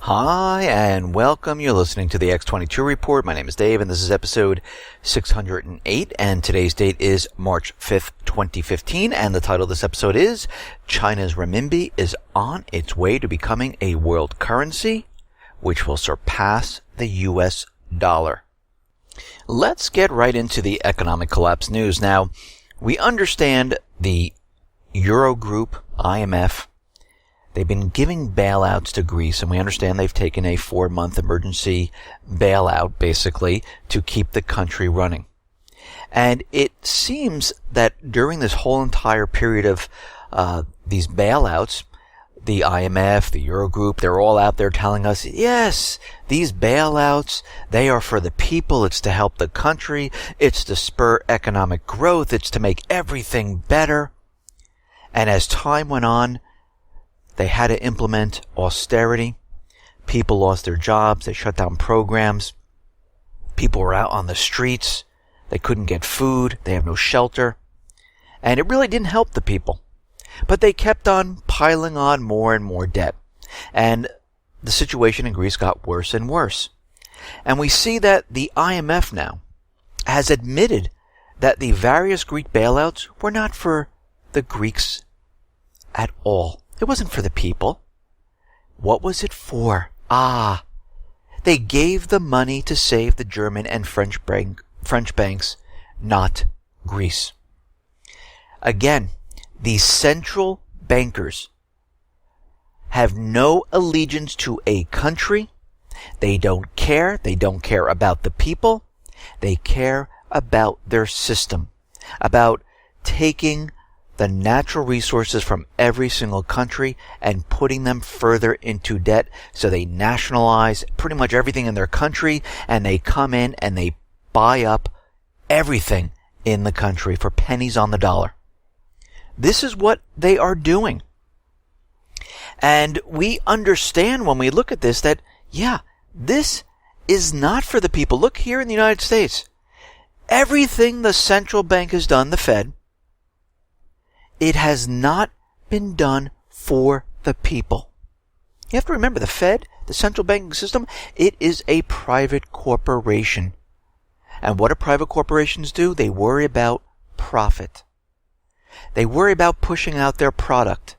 Hi, and welcome. You're listening to the X22 Report. My name is Dave, and this is episode 608, and today's date is March 5th, 2015, and the title of this episode is China's Renminbi is on its way to becoming a world currency, which will surpass the US dollar. Let's get right into the economic collapse news. Now, we understand the Eurogroup, IMF, they've been giving bailouts to Greece, and we understand they've taken a 4-month emergency bailout, basically, to keep the country running. And it seems that during this whole entire period of these bailouts, the IMF, the Eurogroup, they're all out there telling us, yes, these bailouts, they are for the people, it's to help the country, it's to spur economic growth, it's to make everything better. And as time went on, they had to implement austerity. People lost their jobs. They shut down programs. People were out on the streets. They couldn't get food. They have no shelter. And it really didn't help the people. But they kept on piling on more and more debt. And the situation in Greece got worse and worse. And we see that the IMF now has admitted that the various Greek bailouts were not for the Greeks at all. It wasn't for the people. What was it for? They gave the money to save the German and French banks, not Greece. Again, these central bankers have no allegiance to a country. They don't care. They don't care about the people. They care about their system, about taking the natural resources from every single country and putting them further into debt. So they nationalize pretty much everything in their country, and they come in and they buy up everything in the country for pennies on the dollar. This is what they are doing. And we understand when we look at this that, yeah, this is not for the people. Look here in the United States. Everything the central bank has done, the Fed, it has not been done for the people. You have to remember, the Fed, the central banking system, it is a private corporation. And what do private corporations do? They worry about profit. They worry about pushing out their product.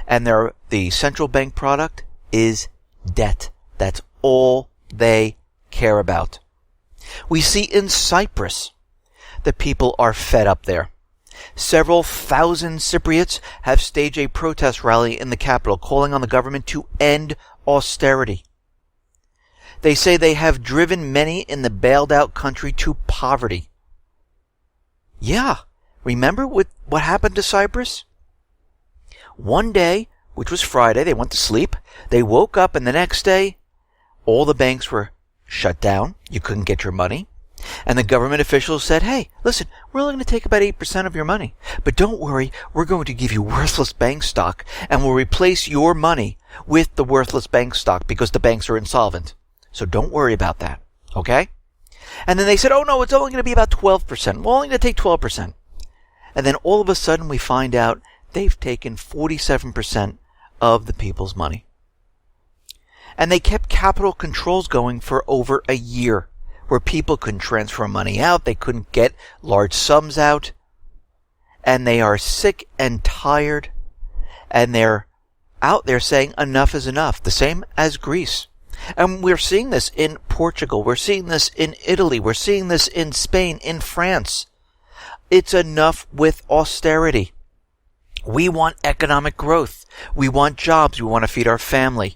And the central bank product is debt. That's all they care about. We see in Cyprus, the people are fed up there. Several thousand Cypriots have staged a protest rally in the capital, calling on the government to end austerity. They say they have driven many in the bailed-out country to poverty. Yeah, remember what happened to Cyprus? One day, which was Friday, they went to sleep. They woke up, and the next day, all the banks were shut down. You couldn't get your money. And the government officials said, hey, listen, we're only going to take about 8% of your money. But don't worry, we're going to give you worthless bank stock, and we'll replace your money with the worthless bank stock because the banks are insolvent. So don't worry about that, okay? And then they said, oh no, it's only going to be about 12%. We're only going to take 12%. And then all of a sudden we find out they've taken 47% of the people's money. And they kept capital controls going for over a year, where people couldn't transfer money out, they couldn't get large sums out, and they are sick and tired, and they're out there saying enough is enough, the same as Greece. And we're seeing this in Portugal, we're seeing this in Italy, we're seeing this in Spain, in France. It's enough with austerity. We want economic growth. We want jobs. We want to feed our family.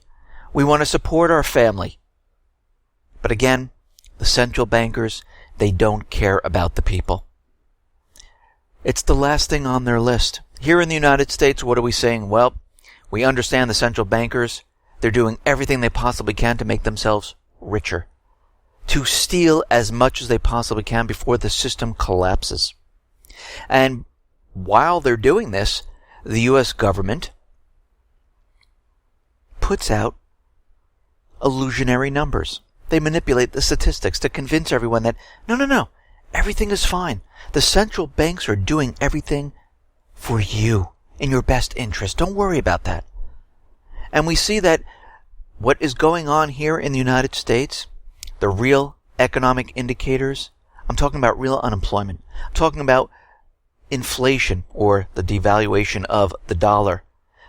We want to support our family. But again, the central bankers, they don't care about the people. It's the last thing on their list. Here in the United States, what are we saying? Well, we understand the central bankers, they're doing everything they possibly can to make themselves richer, to steal as much as they possibly can before the system collapses. And while they're doing this, the U.S. government puts out illusionary numbers. They manipulate the statistics to convince everyone that, no, everything is fine. The central banks are doing everything for you, in your best interest. Don't worry about that. And we see that what is going on here in the United States, the real economic indicators, I'm talking about real unemployment. I'm talking about inflation or the devaluation of the dollar.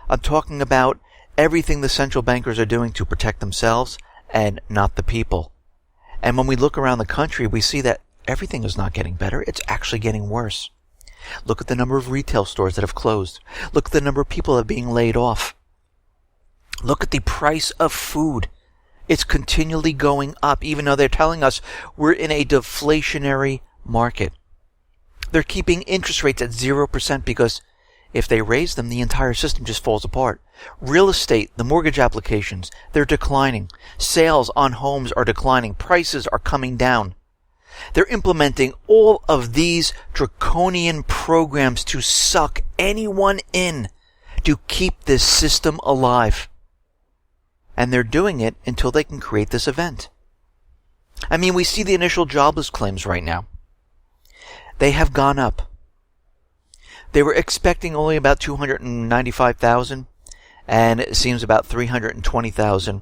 I'm talking about everything the central bankers are doing to protect themselves and not the people. And when we look around the country, we see that everything is not getting better. It's actually getting worse. Look at the number of retail stores that have closed. Look at the number of people that are being laid off. Look at the price of food. It's continually going up, even though they're telling us we're in a deflationary market. They're keeping interest rates at 0% because if they raise them, the entire system just falls apart. Real estate, the mortgage applications, they're declining. Sales on homes are declining. Prices are coming down. They're implementing all of these draconian programs to suck anyone in, to keep this system alive. And they're doing it until they can create this event. I mean, we see the initial jobless claims right now. They have gone up. They were expecting only about 295,000, and it seems about 320,000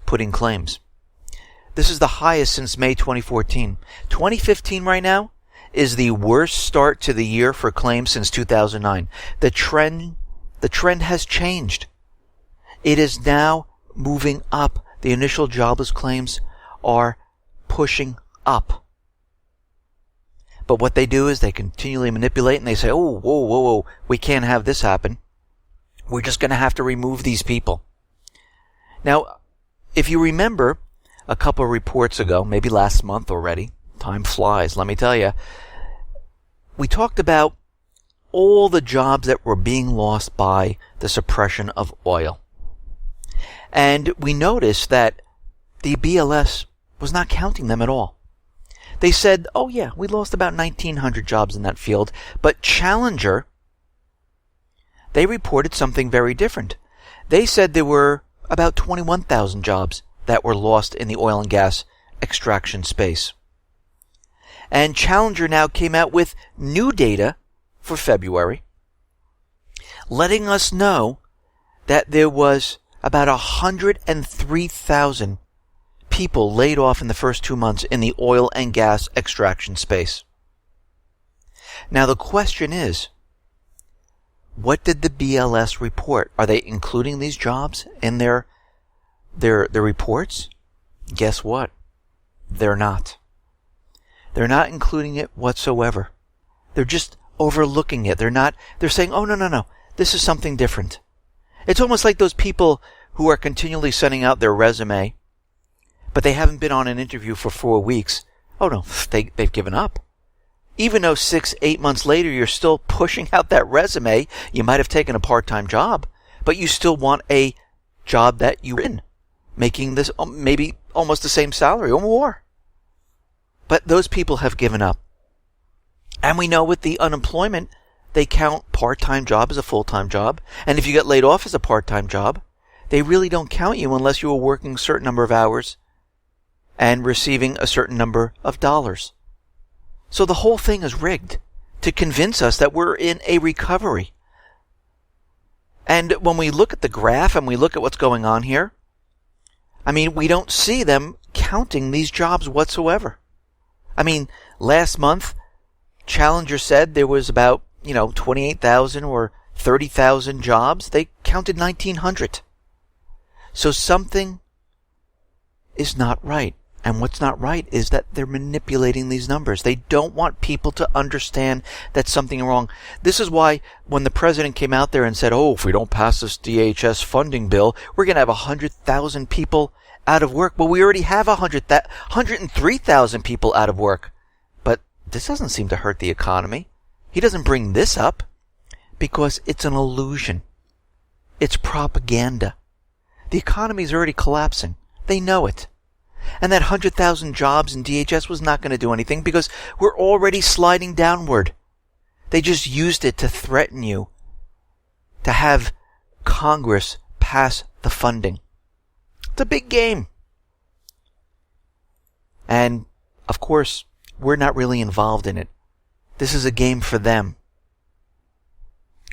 put in claims. This is the highest since May 2014. 2015 right now is the worst start to the year for claims since 2009. The trend has changed. It is now moving up. The initial jobless claims are pushing up. But what they do is they continually manipulate and they say, oh, whoa, we can't have this happen. We're just going to have to remove these people. Now, if you remember a couple of reports ago, maybe last month already, time flies, let me tell you, we talked about all the jobs that were being lost by the suppression of oil. And we noticed that the BLS was not counting them at all. They said, oh yeah, we lost about 1,900 jobs in that field. But Challenger, they reported something very different. They said there were about 21,000 jobs that were lost in the oil and gas extraction space. And Challenger now came out with new data for February, letting us know that there was about 103,000 people laid off in the first 2 months in the oil and gas extraction space. Now the question is, what did the BLS report? Are they including these jobs in their reports? Guess what? They're not. They're not including it whatsoever. They're just overlooking it. They're saying, oh, no. This is something different. It's almost like those people who are continually sending out their resume, but they haven't been on an interview for 4 weeks. Oh no, they've given up. Even though 6-8 months later you're still pushing out that resume, you might have taken a part-time job, but you still want a job that you're in, making this maybe almost the same salary or more. But those people have given up. And we know with the unemployment, they count part-time job as a full-time job. And if you get laid off as a part-time job, they really don't count you unless you were working a certain number of hours and receiving a certain number of dollars. So the whole thing is rigged to convince us that we're in a recovery. And when we look at the graph and we look at what's going on here, I mean, we don't see them counting these jobs whatsoever. I mean, last month, Challenger said there was about, 28,000 or 30,000 jobs. They counted 1,900. So something is not right. And what's not right is that they're manipulating these numbers. They don't want people to understand that something wrong. This is why when the president came out there and said, oh, if we don't pass this DHS funding bill, we're going to have 100,000 people out of work. Well, we already have 103,000 people out of work. But this doesn't seem to hurt the economy. He doesn't bring this up because it's an illusion. It's propaganda. The economy is already collapsing. They know it. And that 100,000 jobs in DHS was not going to do anything because we're already sliding downward. They just used it to threaten you to have Congress pass the funding. It's a big game. And, of course, we're not really involved in it. This is a game for them.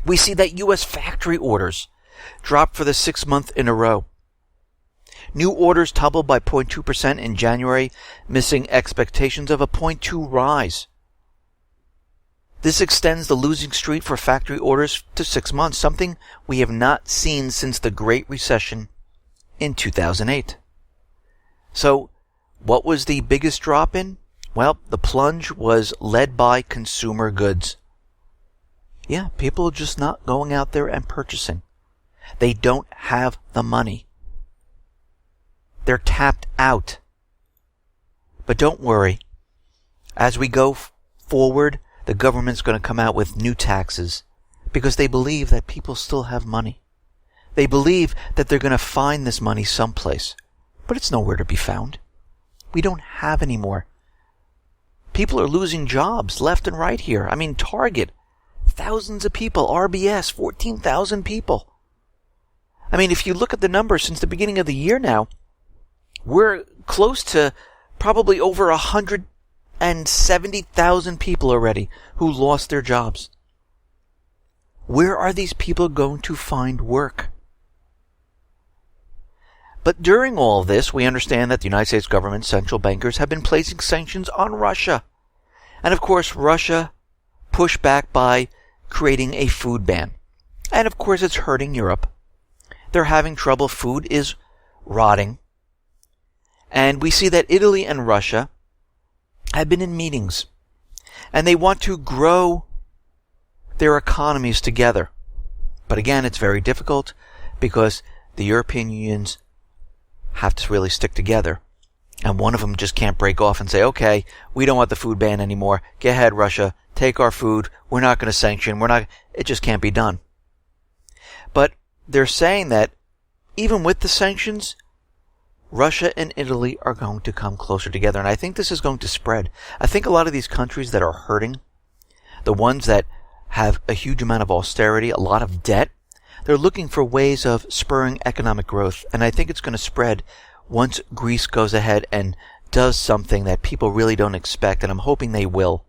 We see that U.S. factory orders dropped for the 6th month in a row. New orders tumbled by 0.2% in January, missing expectations of a 0.2 rise. This extends the losing streak for factory orders to 6 months, something we have not seen since the Great Recession in 2008. So, what was the biggest drop in? Well, the plunge was led by consumer goods. Yeah, people are just not going out there and purchasing. They don't have the money. They're tapped out. But don't worry. As we go forward, the government's going to come out with new taxes because they believe that people still have money. They believe that they're going to find this money someplace, but it's nowhere to be found. We don't have any more. People are losing jobs left and right here. I mean, Target, thousands of people. RBS, 14,000 people. I mean, if you look at the numbers since the beginning of the year now, we're close to probably over 170,000 people already who lost their jobs. Where are these people going to find work? But during all of this, we understand that the United States government central bankers have been placing sanctions on Russia. And of course, Russia pushed back by creating a food ban. And of course, it's hurting Europe. They're having trouble. Food is rotting. And we see that Italy and Russia have been in meetings. And they want to grow their economies together. But again, it's very difficult because the European unions have to really stick together. And one of them just can't break off and say, okay, we don't want the food ban anymore. Go ahead, Russia. Take our food. We're not going to sanction. It just can't be done. But they're saying that even with the sanctions, Russia and Italy are going to come closer together. And I think this is going to spread. I think a lot of these countries that are hurting, the ones that have a huge amount of austerity, a lot of debt, they're looking for ways of spurring economic growth. And I think it's going to spread once Greece goes ahead and does something that people really don't expect. And I'm hoping they will.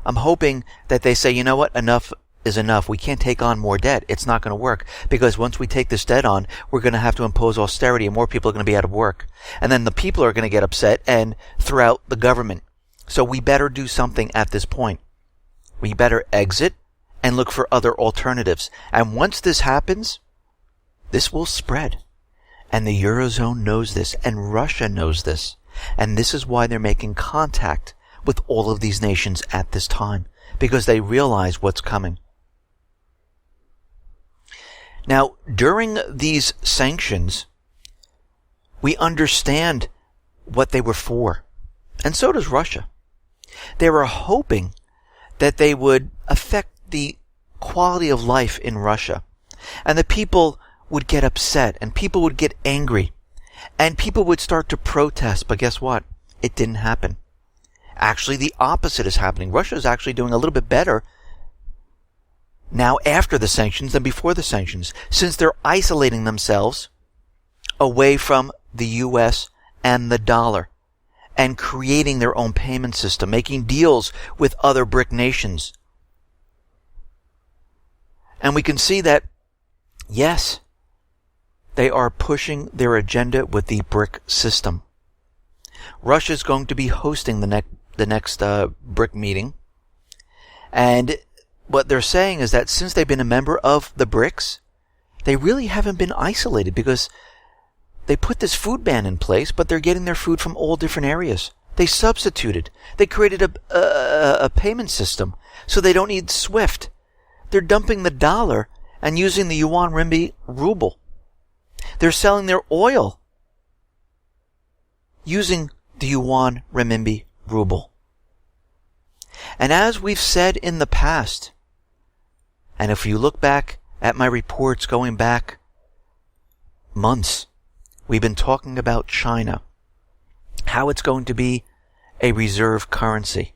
I'm hoping that they say, you know what, enough is enough. We can't take on more debt. It's not going to work. Because once we take this debt on, we're going to have to impose austerity and more people are going to be out of work. And then the people are going to get upset and throw out the government. So we better do something at this point. We better exit and look for other alternatives. And once this happens, this will spread. And the Eurozone knows this, and Russia knows this. And this is why they're making contact with all of these nations at this time, because they realize what's coming. Now, during these sanctions, we understand what they were for. And so does Russia. They were hoping that they would affect the quality of life in Russia. And the people would get upset, and people would get angry, and people would start to protest. But guess what? It didn't happen. Actually, the opposite is happening. Russia is actually doing a little bit better now after the sanctions than before the sanctions, since they're isolating themselves away from the U.S. and the dollar and creating their own payment system, making deals with other BRIC nations. And we can see that, yes, they are pushing their agenda with the BRIC system. Russia is going to be hosting the next BRIC meeting. And what they're saying is that since they've been a member of the BRICS, they really haven't been isolated because they put this food ban in place, but they're getting their food from all different areas. They substituted. They created a payment system so they don't need SWIFT. They're dumping the dollar and using the yuan, renminbi, ruble. They're selling their oil using the yuan, renminbi, ruble. And as we've said in the past, and if you look back at my reports going back months, we've been talking about China, how it's going to be a reserve currency.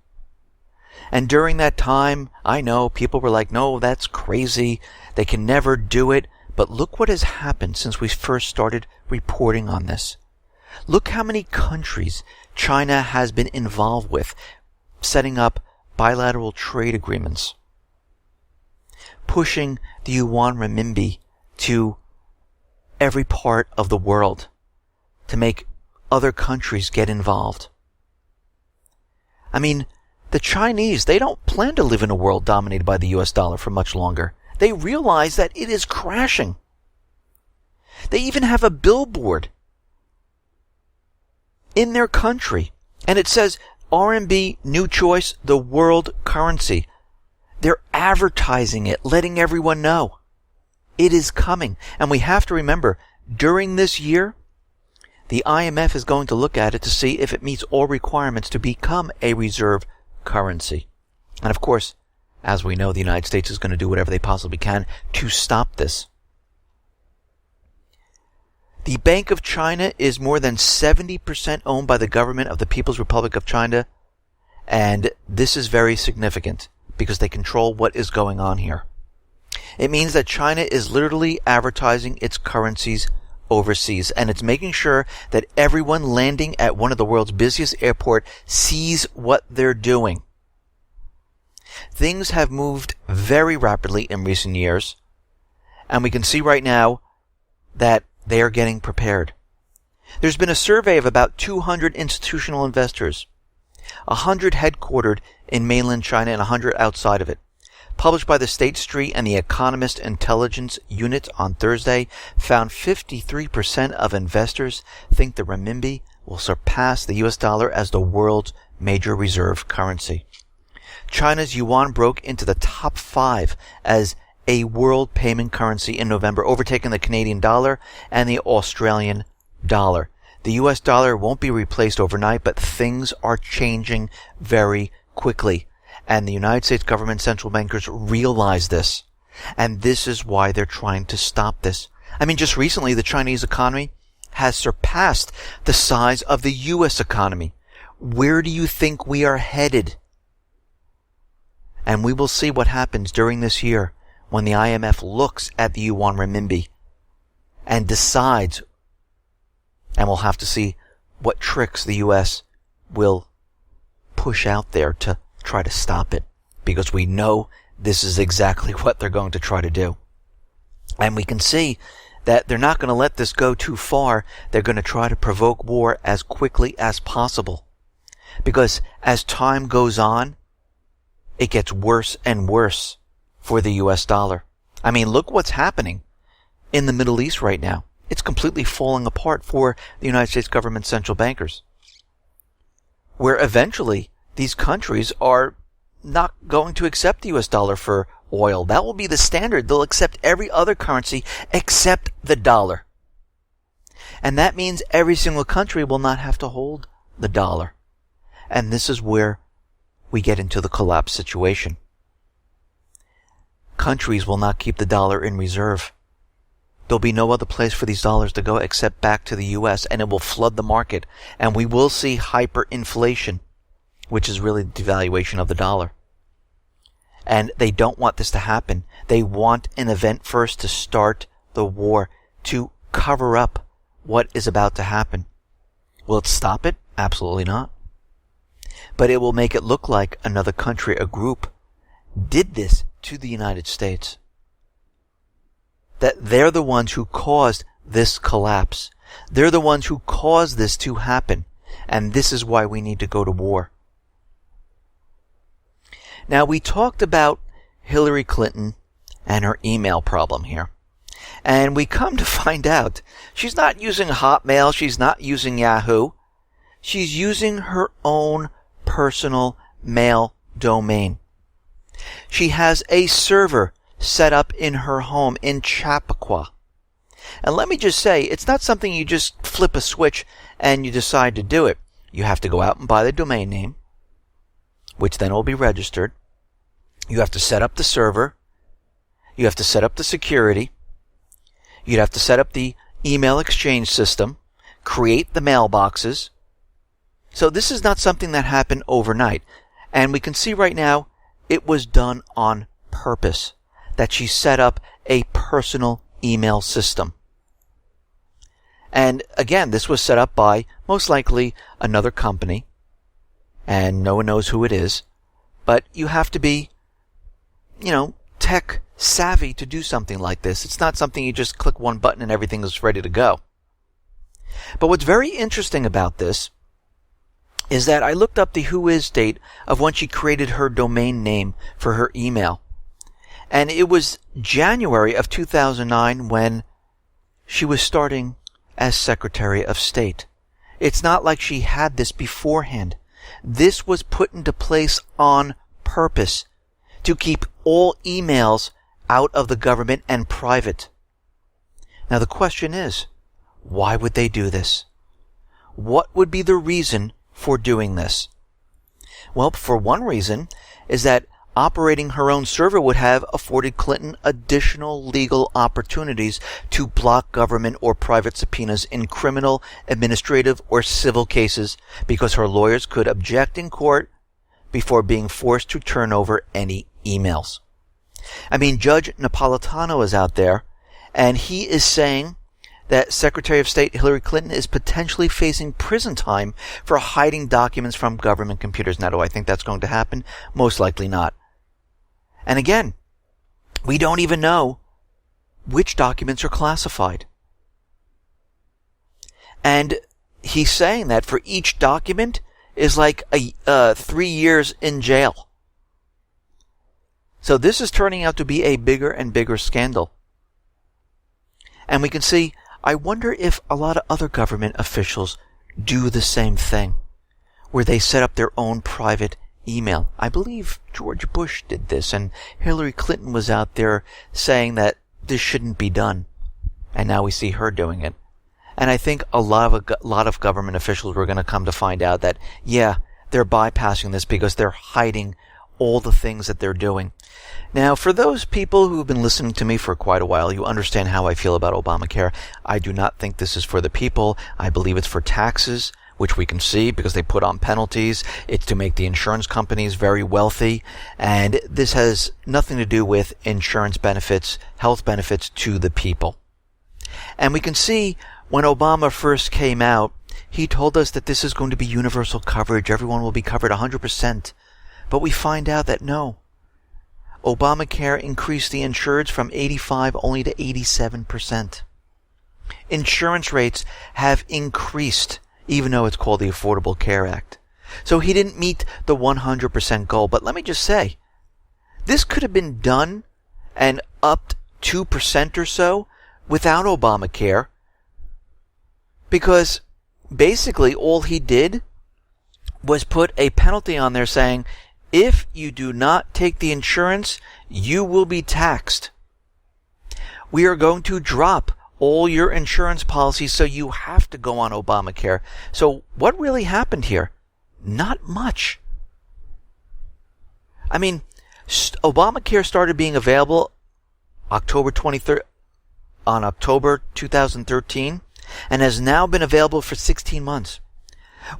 And during that time, I know people were like, no, that's crazy. They can never do it. But look what has happened since we first started reporting on this. Look how many countries China has been involved with, setting up bilateral trade agreements, pushing the yuan renminbi to every part of the world. to make other countries get involved. I mean, the Chinese, they don't plan to live in a world dominated by the US dollar for much longer. They realize that it is crashing. They even have a billboard in their country, and it says, RMB, new choice, the world currency. They're advertising it, letting everyone know. It is coming. And we have to remember, during this year, the IMF is going to look at it to see if it meets all requirements to become a reserve currency. And of course, as we know, the United States is going to do whatever they possibly can to stop this. The Bank of China is more than 70% owned by the government of the People's Republic of China, and this is very significant because they control what is going on here. It means that China is literally advertising its currencies overseas, and it's making sure that everyone landing at one of the world's busiest airports sees what they're doing. Things have moved very rapidly in recent years, and we can see right now that they are getting prepared. There's been a survey of about 200 institutional investors, 100 headquartered in mainland China and 100 outside of it. Published by the State Street and the Economist Intelligence Unit on Thursday, found 53% of investors think the renminbi will surpass the US dollar as the world's major reserve currency. China's yuan broke into the top 5 as a world payment currency in November, overtaking the Canadian dollar and the Australian dollar. The US dollar won't be replaced overnight, but things are changing very quickly. And the United States government central bankers realize this. And this is why they're trying to stop this. I mean, just recently, the Chinese economy has surpassed the size of the US economy. Where do you think we are headed? And we will see what happens during this year when the IMF looks at the yuan renminbi and decides, and we'll have to see what tricks the US will push out there to try to stop it, because we know this is exactly what they're going to try to do. And we can see that they're not going to let this go too far. They're going to try to provoke war as quickly as possible, because as time goes on, it gets worse and worse for the US dollar. I mean, look what's happening in the Middle East right now. It's completely falling apart for the United States government central bankers, where eventually these countries are not going to accept the US dollar for oil. That will be the standard. They'll accept every other currency except the dollar. And that means every single country will not have to hold the dollar. And this is where we get into the collapse situation. Countries will not keep the dollar in reserve. There'll be no other place for these dollars to go except back to the US, and it will flood the market. And we will see hyperinflation, which is really the devaluation of the dollar. And they don't want this to happen. They want an event first to start the war, to cover up what is about to happen. Will it stop it? Absolutely not. But it will make it look like another country, a group, did this to the United States. That they're the ones who caused this collapse. They're the ones who caused this to happen. And this is why we need to go to war. Now, we talked about Hillary Clinton and her email problem here. And we come to find out she's not using Hotmail. She's not using Yahoo. She's using her own personal mail domain. She has a server set up in her home in Chappaqua. And let me just say, it's not something you just flip a switch and you decide to do it. You have to go out and buy the domain name, which then will be registered. You have to set up the server. You have to set up the security. You'd have to set up the email exchange system, create the mailboxes. So this is not something that happened overnight. And we can see right now it was done on purpose, that she set up a personal email system. And again, this was set up by most likely another company, and no one knows who it is, but you have to be, tech savvy to do something like this. It's not something you just click one button and everything is ready to go. But what's very interesting about this is that I looked up the whois date of when she created her domain name for her email. And it was January of 2009 when she was starting as Secretary of State. It's not like she had this beforehand. This was put into place on purpose to keep all emails out of the government and private. Now the question is, why would they do this? What would be the reason for doing this? Well, for one reason is that operating her own server would have afforded Clinton additional legal opportunities to block government or private subpoenas in criminal, administrative, or civil cases because her lawyers could object in court before being forced to turn over any emails. I mean, Judge Napolitano is out there, and he is saying that Secretary of State Hillary Clinton is potentially facing prison time for hiding documents from government computers. Now, do I think that's going to happen? Most likely not. And again, we don't even know which documents are classified. And he's saying that for each document is like 3 years in jail. So this is turning out to be a bigger and bigger scandal. And we can see, I wonder if a lot of other government officials do the same thing, where they set up their own private email. I believe George Bush did this, and Hillary Clinton was out there saying that this shouldn't be done. And now we see her doing it. And I think a lot of government officials were going to come to find out that, yeah, they're bypassing this because they're hiding all the things that they're doing. Now, for those people who've been listening to me for quite a while, you understand how I feel about Obamacare. I do not think this is for the people. I believe it's for taxes, which we can see because they put on penalties. It's to make the insurance companies very wealthy. And this has nothing to do with insurance benefits, health benefits to the people. And we can see when Obama first came out, he told us that this is going to be universal coverage. Everyone will be covered 100%. But we find out that no. Obamacare increased the insureds from 85 only to 87%. Insurance rates have increased, even though it's called the Affordable Care Act. So he didn't meet the 100% goal. But let me just say, this could have been done and upped 2% or so without Obamacare, because basically all he did was put a penalty on there saying, if you do not take the insurance, you will be taxed. We are going to drop all your insurance policies, so you have to go on Obamacare. So what really happened here? Not much. I mean, Obamacare started being available October 2013, and has now been available for 16 months.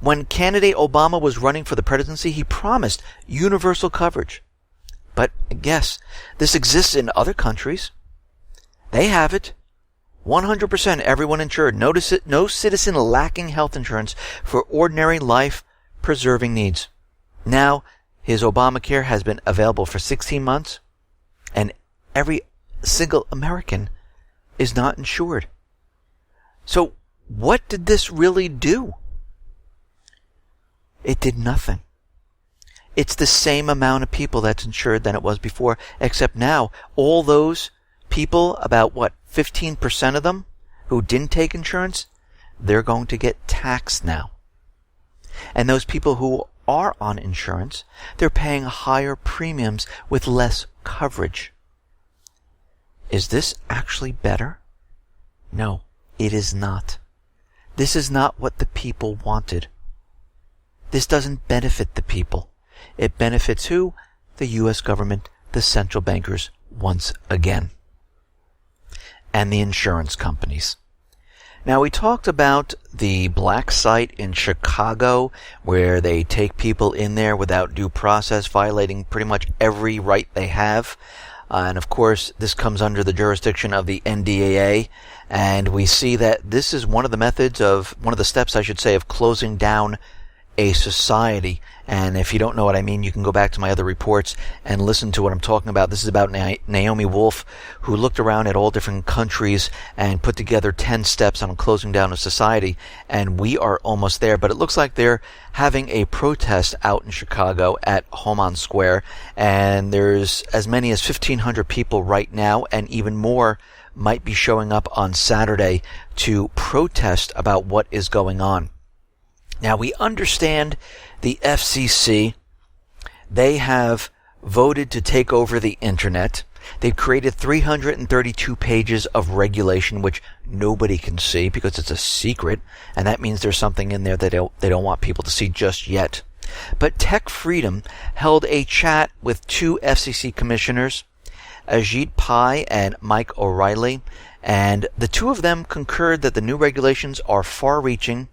When candidate Obama was running for the presidency, he promised universal coverage. But guess, this exists in other countries. They have it. 100% everyone insured. No citizen lacking health insurance for ordinary life-preserving needs. Now, his Obamacare has been available for 16 months, and every single American is not insured. So, what did this really do? It did nothing. It's the same amount of people that's insured than it was before, except now all those people, about 15% of them who didn't take insurance, they're going to get taxed now. And those people who are on insurance, they're paying higher premiums with less coverage. Is this actually better? No, it is not. This is not what the people wanted. This doesn't benefit the people. It benefits who? The U.S. government, the central bankers, once again. And the insurance companies. Now, we talked about the black site in Chicago, where they take people in there without due process, violating pretty much every right they have. And of course, this comes under the jurisdiction of the NDAA. And we see that this is one of the steps, of closing down a society. And if you don't know what I mean, you can go back to my other reports and listen to what I'm talking about. This is about Naomi Wolf, who looked around at all different countries and put together 10 steps on closing down a society. And we are almost there. But it looks like they're having a protest out in Chicago at Homan Square. And there's as many as 1,500 people right now, and even more might be showing up on Saturday to protest about what is going on. Now, we understand the FCC, they have voted to take over the internet. They've created 332 pages of regulation, which nobody can see because it's a secret, and that means there's something in there that they don't want people to see just yet. But Tech Freedom held a chat with two FCC commissioners, Ajit Pai and Mike O'Reilly, and the two of them concurred that the new regulations are far-reaching,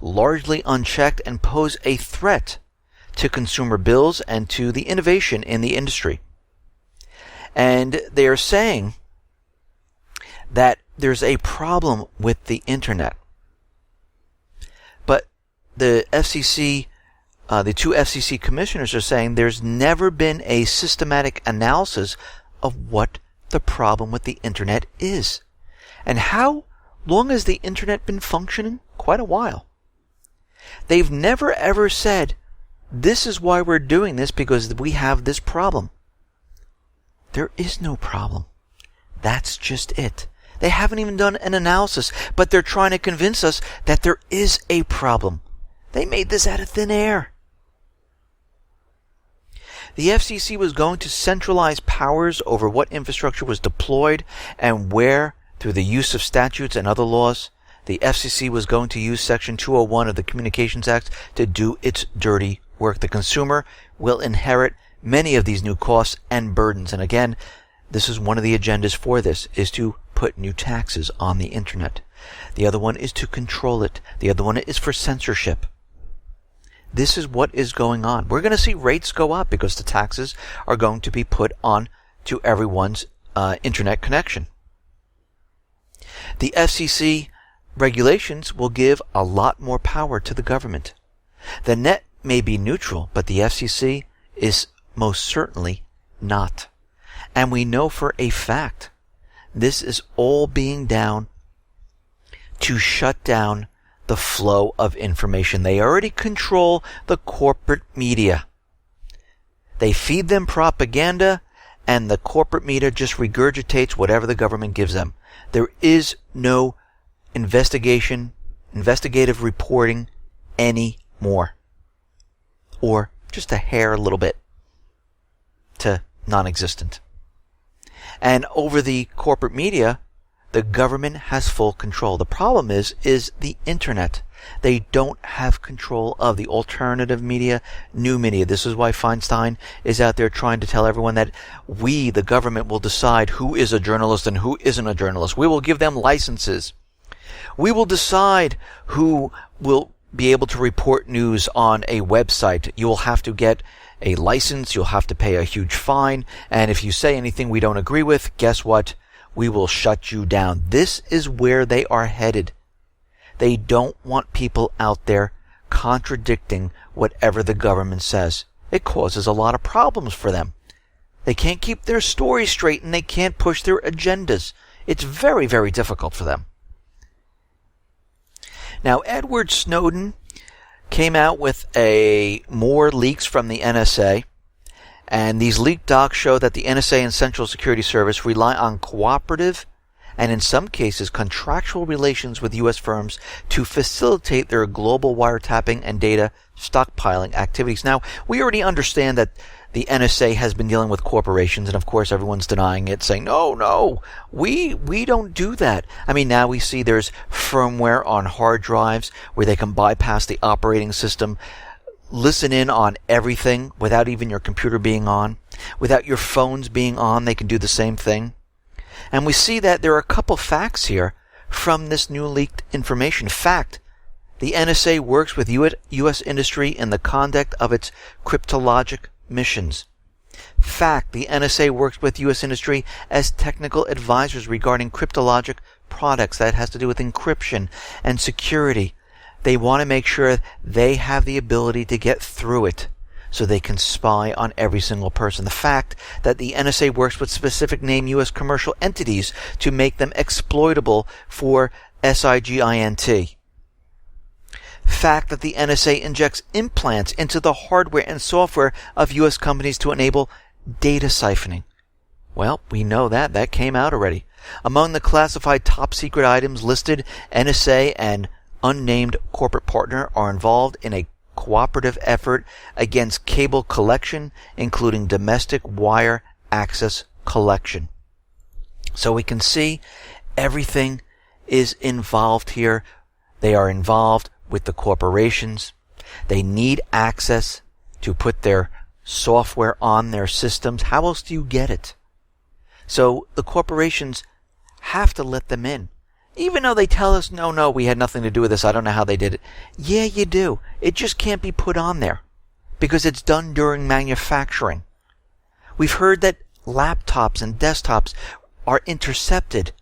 largely unchecked, and pose a threat to consumer bills and to the innovation in the industry. And they are saying that there's a problem with the internet. But the FCC, the two FCC commissioners are saying there's never been a systematic analysis of what the problem with the internet is. And how long has the internet been functioning? Quite a while. They've never ever said, this is why we're doing this, because we have this problem. There is no problem. That's just it. They haven't even done an analysis, but they're trying to convince us that there is a problem. They made this out of thin air. The FCC was going to centralize powers over what infrastructure was deployed and where, through the use of statutes and other laws. The FCC was going to use Section 201 of the Communications Act to do its dirty work. The consumer will inherit many of these new costs and burdens. And again, this is one of the agendas for this, is to put new taxes on the internet. The other one is to control it. The other one is for censorship. This is what is going on. We're going to see rates go up because the taxes are going to be put on to everyone's internet connection. The FCC regulations will give a lot more power to the government. The net may be neutral, but the FCC is most certainly not. And we know for a fact this is all being done to shut down the flow of information. They already control the corporate media. They feed them propaganda, and the corporate media just regurgitates whatever the government gives them. There is no investigative reporting anymore. Or just a hair, a little bit, to non-existent. And over the corporate media, the government has full control. The problem is the internet. They don't have control of the alternative media, new media. This is why Feinstein is out there trying to tell everyone that we, the government, will decide who is a journalist and who isn't a journalist. We will give them licenses. We will decide who will be able to report news on a website. You will have to get a license. You'll have to pay a huge fine. And if you say anything we don't agree with, guess what? We will shut you down. This is where they are headed. They don't want people out there contradicting whatever the government says. It causes a lot of problems for them. They can't keep their story straight and they can't push their agendas. It's very, very difficult for them. Now, Edward Snowden came out with more leaks from the NSA. And these leaked docs show that the NSA and Central Security Service rely on cooperative and in some cases contractual relations with U.S. firms to facilitate their global wiretapping and data stockpiling activities. Now, we already understand that the NSA has been dealing with corporations, and of course everyone's denying it, saying, no, we don't do that. I mean, now we see there's firmware on hard drives where they can bypass the operating system, listen in on everything without even your computer being on. Without your phones being on, they can do the same thing. And we see that there are a couple facts here from this new leaked information. Fact, the NSA works with U.S. industry in the conduct of its cryptologic missions. Fact, the NSA works with U.S. industry as technical advisors regarding cryptologic products. That has to do with encryption and security. They want to make sure they have the ability to get through it so they can spy on every single person. The fact that the NSA works with specific name U.S. commercial entities to make them exploitable for SIGINT. Fact that the NSA injects implants into the hardware and software of U.S. companies to enable data siphoning. Well, we know that. That came out already. Among the classified top secret items listed, NSA and unnamed corporate partner are involved in a cooperative effort against cable collection, including domestic wire access collection. So we can see everything is involved here. They are involved with the corporations. They need access to put their software on their systems. How else do you get it? So the corporations have to let them in. Even though they tell us, no, we had nothing to do with this, I don't know how they did it. Yeah, you do. It just can't be put on there because it's done during manufacturing. We've heard that laptops and desktops are intercepted.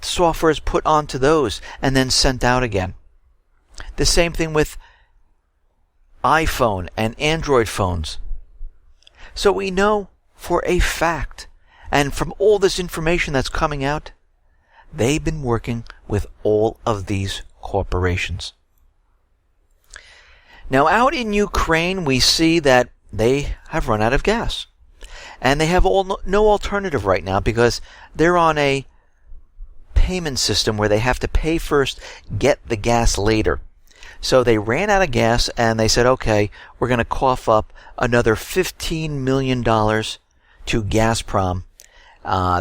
Software is put onto those and then sent out again. The same thing with iPhone and Android phones. So we know for a fact, and from all this information that's coming out, they've been working with all of these corporations. Now, out in Ukraine, we see that they have run out of gas. And they have no alternative right now because they're on a payment system where they have to pay first, get the gas later. So they ran out of gas and they said, okay, we're going to cough up another $15 million to Gazprom.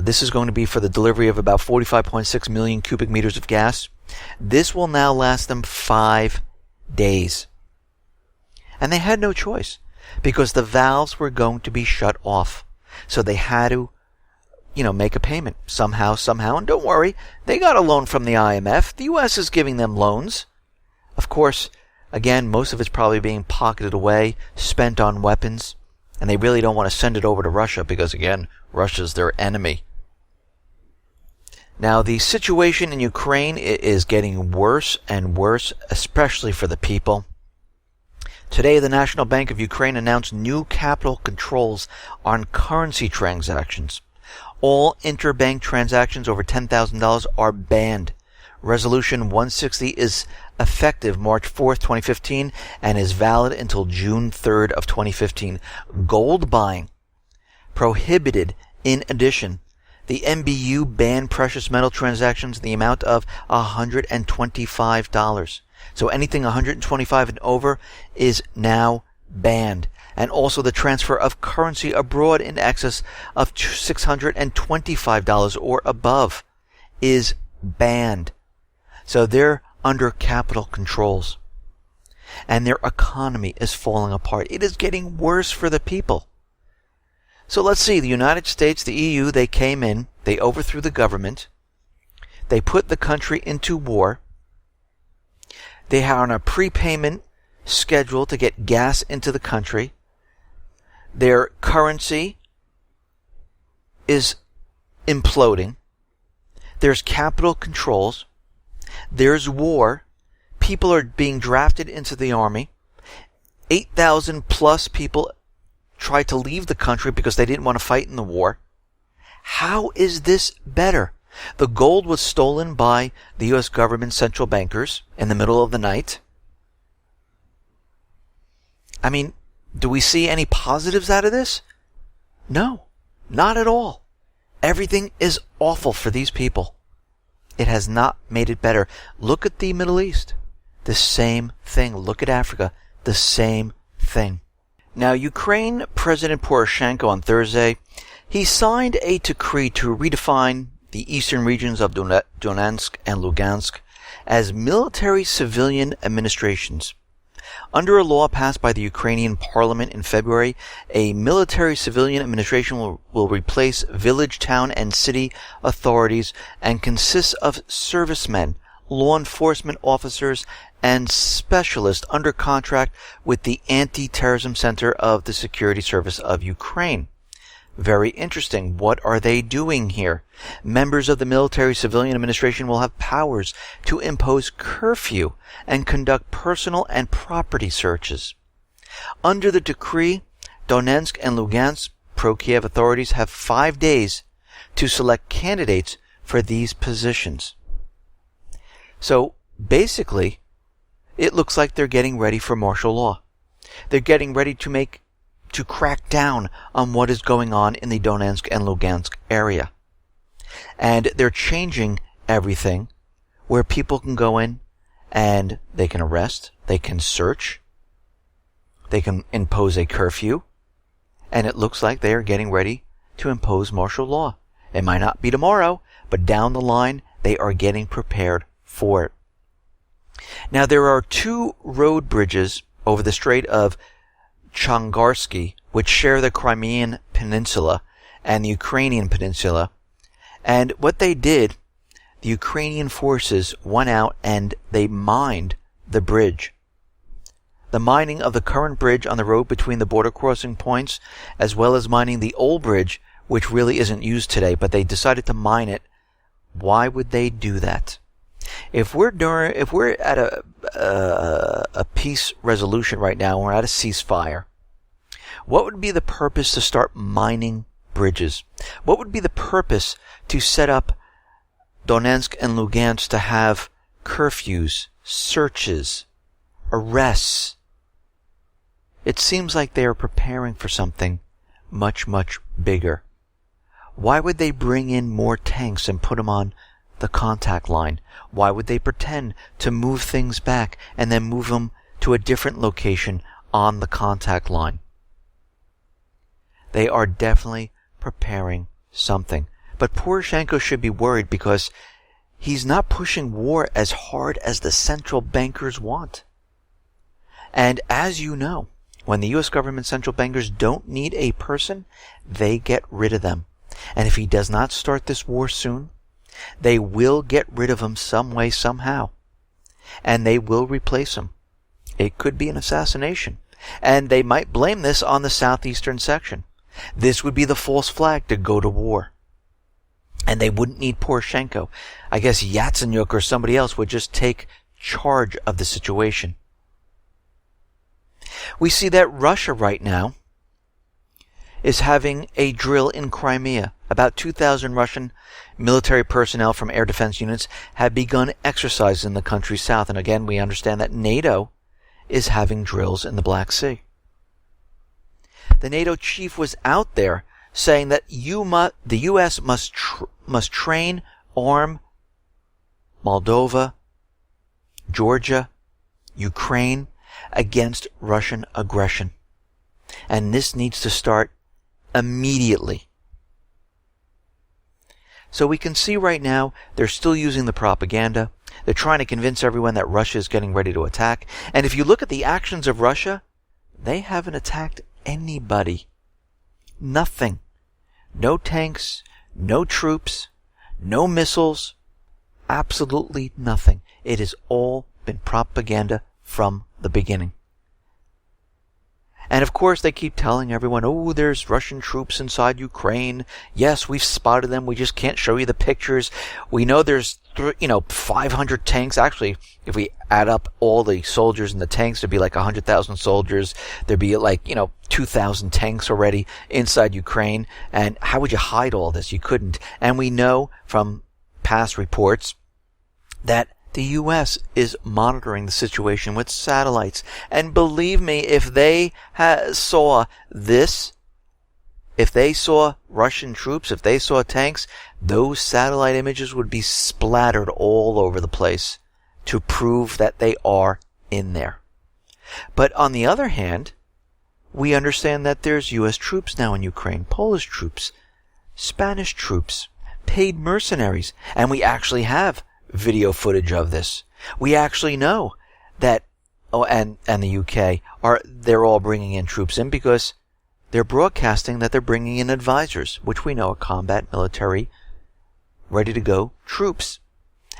This is going to be for the delivery of about 45.6 million cubic meters of gas. This will now last them 5 days. And they had no choice because the valves were going to be shut off. So they had to, make a payment somehow. And don't worry, they got a loan from the IMF. The U.S. is giving them loans. Of course, again, most of it's probably being pocketed away, spent on weapons. And they really don't want to send it over to Russia because, again, Russia's their enemy. Now, the situation in Ukraine is getting worse and worse, especially for the people. Today, the National Bank of Ukraine announced new capital controls on currency transactions. All interbank transactions over $10,000 are banned. Resolution 160 is effective March 4th, 2015, and is valid until June 3rd of 2015. Gold buying prohibited. In addition, the MBU banned precious metal transactions in the amount of $125. So anything $125 and over is now banned. And also the transfer of currency abroad in excess of $625 or above is banned. So they're under capital controls. And their economy is falling apart. It is getting worse for the people. So let's see, the United States, the EU, they came in, they overthrew the government, they put the country into war, they are on a prepayment schedule to get gas into the country, their currency is imploding, there's capital controls, there's war, people are being drafted into the army, 8,000 plus people tried to leave the country because they didn't want to fight in the war. How is this better? The gold was stolen by the U.S. government central bankers in the middle of the night. I mean, do we see any positives out of this? No, not at all. Everything is awful for these people. It has not made it better. Look at the Middle East. The same thing. Look at Africa. The same thing. Now, Ukraine President Poroshenko on Thursday, he signed a decree to redefine the eastern regions of Donetsk and Lugansk as military-civilian administrations. Under a law passed by the Ukrainian parliament in February, a military-civilian administration will replace village, town, and city authorities and consists of servicemen, law enforcement officers, and specialists under contract with the Anti-Terrorism Center of the Security Service of Ukraine. Very interesting. What are they doing here? Members of the military civilian administration will have powers to impose curfew and conduct personal and property searches. Under the decree, Donetsk and Lugansk pro-Kiev authorities have 5 days to select candidates for these positions. So basically, it looks like they're getting ready for martial law. They're getting ready to crack down on what is going on in the Donetsk and Lugansk area. And they're changing everything where people can go in and they can arrest, they can search, they can impose a curfew, and it looks like they are getting ready to impose martial law. It might not be tomorrow, but down the line, they are getting prepared for it. Now, there are 2 road bridges over the Strait of Chongarsky, which share the Crimean Peninsula and the Ukrainian Peninsula. And what they did, the Ukrainian forces went out and they mined the bridge. The mining of the current bridge on the road between the border crossing points, as well as mining the old bridge, which really isn't used today, but they decided to mine it. Why would they do that? If we're at a peace resolution right now, we're at a ceasefire, what would be the purpose to start mining bridges? What would be the purpose to set up Donetsk and Lugansk to have curfews, searches, arrests? It seems like they are preparing for something much, much bigger. Why would they bring in more tanks and put them on the contact line? Why would they pretend to move things back and then move them to a different location on the contact line? They are definitely preparing something. But Poroshenko should be worried because he's not pushing war as hard as the central bankers want. And as you know, when the U.S. government central bankers don't need a person, they get rid of them. And if he does not start this war soon, they will get rid of him some way, somehow. And they will replace him. It could be an assassination. And they might blame this on the southeastern section. This would be the false flag to go to war. And they wouldn't need Poroshenko. I guess Yatsenyuk or somebody else would just take charge of the situation. We see that Russia right now is having a drill in Crimea. About 2,000 Russian military personnel from air defense units have begun exercises in the country's south. And again, we understand that NATO is having drills in the Black Sea. The NATO chief was out there saying that the U.S. must train, arm Moldova, Georgia, Ukraine against Russian aggression. And this needs to start immediately. So we can see right now they're still using the propaganda. They're trying to convince everyone that Russia is getting ready to attack. And if you look at the actions of Russia, they haven't attacked anybody. Nothing. No tanks, no troops, no missiles, absolutely nothing. It has all been propaganda from the beginning. And of course they keep telling everyone, oh, there's Russian troops inside Ukraine. Yes, we've spotted them. We just can't show you the pictures. We know there's 500 tanks. Actually, if we add up all the soldiers and the tanks, there'd be like 100,000 soldiers. There'd be 2,000 tanks already inside Ukraine. And how would you hide all this? You couldn't. And we know from past reports that the U.S. is monitoring the situation with satellites. And believe me, if they saw this, if they saw Russian troops, if they saw tanks, those satellite images would be splattered all over the place to prove that they are in there. But on the other hand, we understand that there's U.S. troops now in Ukraine, Polish troops, Spanish troops, paid mercenaries, and we actually have video footage of this. We actually know that, and the UK they're all bringing in troops in because they're broadcasting that they're bringing in advisors, which we know are combat military, ready to go troops.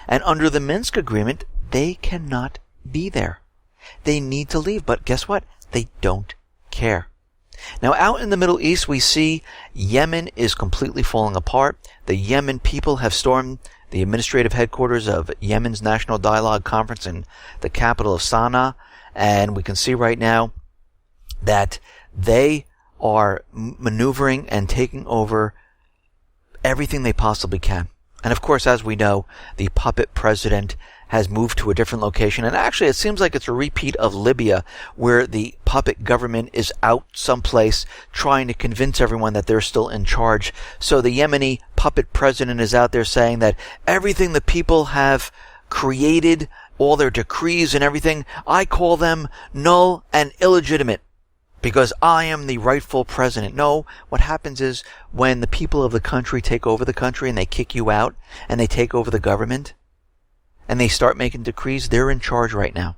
And under the Minsk agreement, they cannot be there. They need to leave, but guess what? They don't care. Now, out in the Middle East, we see Yemen is completely falling apart. The Yemen people have stormed the administrative headquarters of Yemen's National Dialogue Conference in the capital of Sana'a, and we can see right now that they are maneuvering and taking over everything they possibly can. And of course, as we know, the puppet president has moved to a different location. And actually, it seems like it's a repeat of Libya, where the puppet government is out someplace trying to convince everyone that they're still in charge. So the Yemeni puppet president is out there saying that everything the people have created, all their decrees and everything, I call them null and illegitimate, because I am the rightful president. No, what happens is when the people of the country take over the country and they kick you out and they take over the government and they start making decrees, they're in charge right now.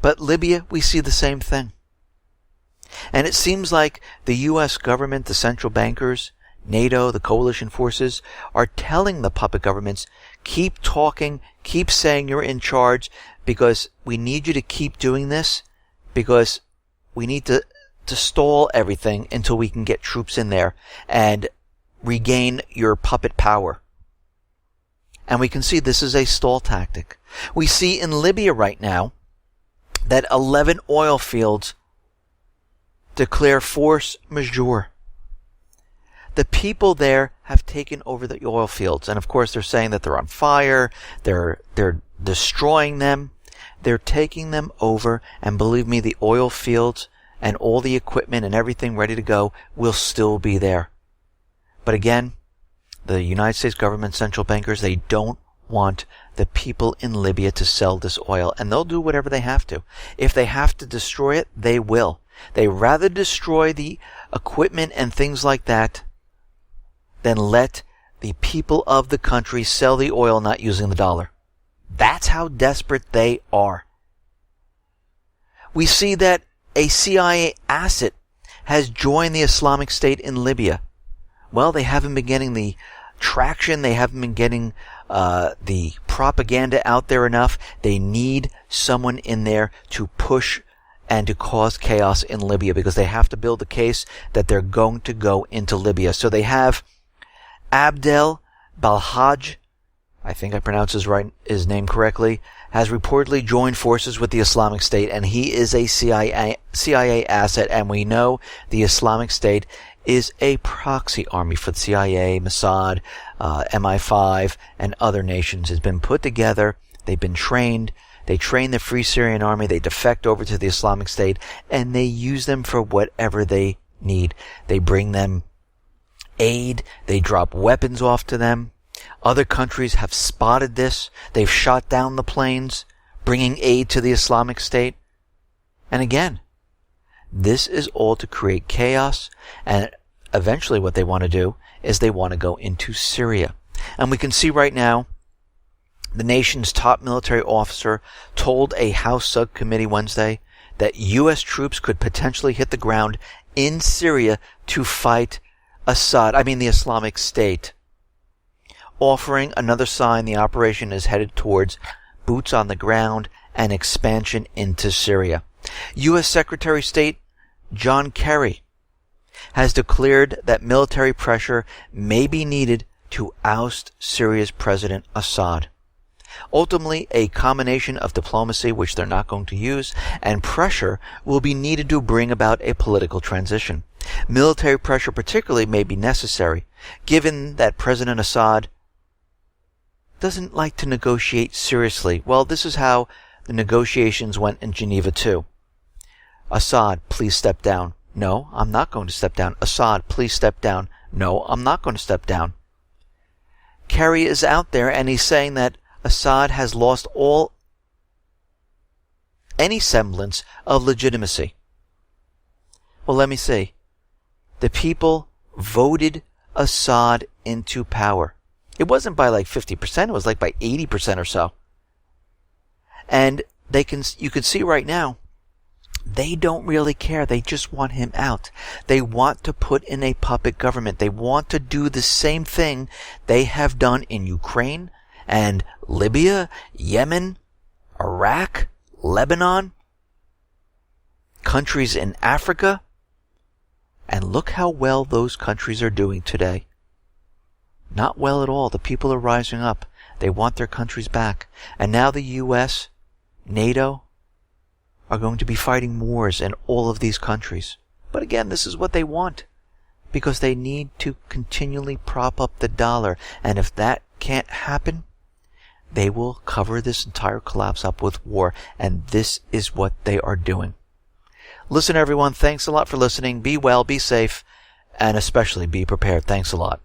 But Libya, we see the same thing. And it seems like the U.S. government, the central bankers, NATO, the coalition forces, are telling the puppet governments, keep talking, keep saying you're in charge, because we need you to keep doing this, because we need to stall everything until we can get troops in there and regain your puppet power. And we can see this is a stall tactic. We see in Libya right now that 11 oil fields declare force majeure. The people there have taken over the oil fields. And of course, they're saying that they're on fire. They're destroying them. They're taking them over. And believe me, the oil fields and all the equipment and everything ready to go will still be there. But again, the United States government, central bankers, they don't want the people in Libya to sell this oil. And they'll do whatever they have to. If they have to destroy it, they will. They rather destroy the equipment and things like that than let the people of the country sell the oil not using the dollar. That's how desperate they are. We see that a CIA asset has joined the Islamic State in Libya. Well, they haven't been getting the traction. They haven't been getting the propaganda out there enough. They need someone in there to push and to cause chaos in Libya, because they have to build the case that they're going to go into Libya. So they have Abdel Balhaj, I think I pronounced his name correctly, has reportedly joined forces with the Islamic State, and he is a CIA asset, and we know the Islamic State is a proxy army for the CIA, Mossad, MI5, and other nations. It's been put together, they've been trained, they train the Free Syrian Army, they defect over to the Islamic State, and they use them for whatever they need. They bring them aid, they drop weapons off to them. Other countries have spotted this. They've shot down the planes, bringing aid to the Islamic State. And again, this is all to create chaos, and eventually what they want to do is they want to go into Syria. And we can see right now, the nation's top military officer told a House subcommittee Wednesday that U.S. troops could potentially hit the ground in Syria to fight the Islamic State, offering another sign the operation is headed towards boots on the ground and expansion into Syria. U.S. Secretary of State John Kerry has declared that military pressure may be needed to oust Syria's President Assad. Ultimately, a combination of diplomacy, which they're not going to use, and pressure will be needed to bring about a political transition. Military pressure particularly may be necessary, given that President Assad doesn't like to negotiate seriously. Well, this is how the negotiations went in Geneva too. Assad, please step down. No, I'm not going to step down. Assad, please step down. No, I'm not going to step down. Kerry is out there and he's saying that Assad has lost any semblance of legitimacy. Well, let me see. The people voted Assad into power. It wasn't by like 50%, it was like by 80% or so. And you can see right now, they don't really care. They just want him out. They want to put in a puppet government. They want to do the same thing they have done in Ukraine and Libya, Yemen, Iraq, Lebanon, countries in Africa. And look how well those countries are doing today. Not well at all. The people are rising up. They want their countries back. And now the U.S., NATO, are going to be fighting wars in all of these countries. But again, this is what they want, because they need to continually prop up the dollar. And if that can't happen, they will cover this entire collapse up with war. And this is what they are doing. Listen, everyone, thanks a lot for listening. Be well, be safe, and especially be prepared. Thanks a lot.